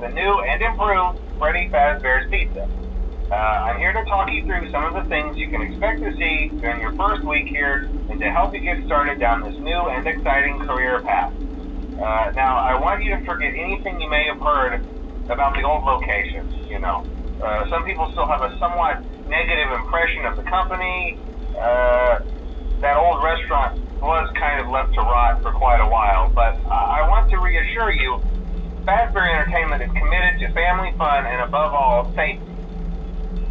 the new and improved Freddy Fazbear's Pizza. I'm here to talk you through some of the things you can expect to see during your first week here and to help you get started down this new and exciting career path. Now, I want you to forget anything you may have heard about the old location, some people still have a somewhat negative impression of the company. That old restaurant was kind of left to rot for quite a while, but I want to reassure you, Fazbear Entertainment is committed to family fun and above all, safety.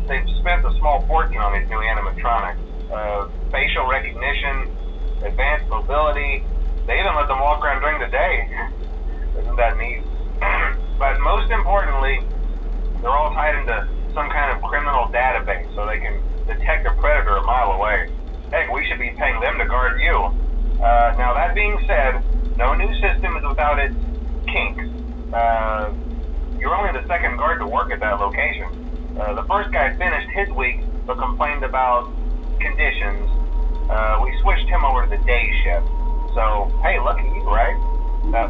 They've spent a small fortune on these new animatronics. Facial recognition, advanced mobility, they even let them walk around during the day. Isn't that neat? But most importantly, they're all tied into some kind of criminal database so they can detect a predator a mile away. Heck, we should be paying them to guard you. Now that being said, no new system is without its kinks. You're only the second guard to work at that location. The first guy finished his week but complained about conditions. We switched him over to the day shift. So, hey, lucky you, right?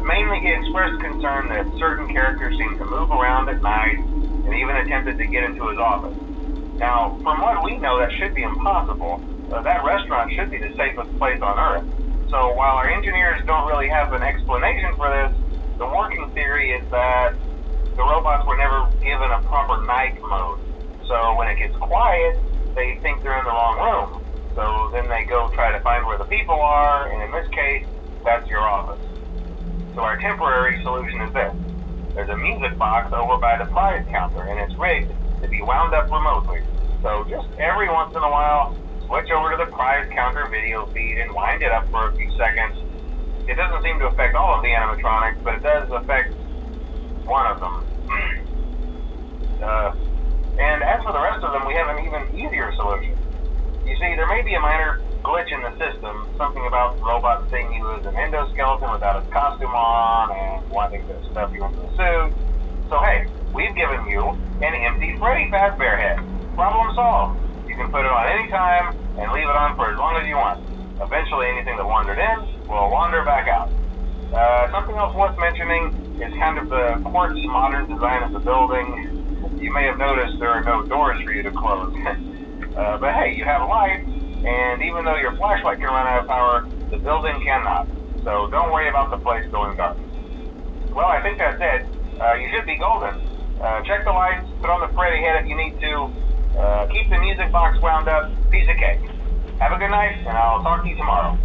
Mainly he expressed concern that certain characters seemed to move around at night and even attempted to get into his office. Now, from what we know, that should be impossible. That restaurant should be the safest place on Earth. So while our engineers don't really have an explanation for this, the working theory is that the robots were never given a proper night mode. So when it gets quiet, they think they're in the wrong room. So then they go try to find where the people are, and in this case, that's your office. So our temporary solution is this. There's a music box over by the prize counter, and it's rigged to be wound up remotely. So just every once in a while, switch over to the prize counter video feed and wind it up for a few seconds. It doesn't seem to affect all of the animatronics, but it does affect one of them. And as for the rest of them, we have an even easier solution. You see, there may be a minor glitch in the system, something about the robot seeing you as an endoskeleton without its costume on and wanting to stuff you into the suit. So hey, we've given you an empty Freddy Fazbear head. Problem solved. You can put it on any time and leave it on for as long as you want. Eventually anything that wandered in will wander back out. Something else worth mentioning is kind of the quirky modern design of the building. You may have noticed there are no doors for you to close. But hey, you have lights, and even though your flashlight can run out of power, the building cannot. So don't worry about the place going dark. Well, I think that's it. You should be golden. Check the lights, put on the Freddy head if you need to. Keep the music box wound up. Piece of cake. Have a good night, and I'll talk to you tomorrow.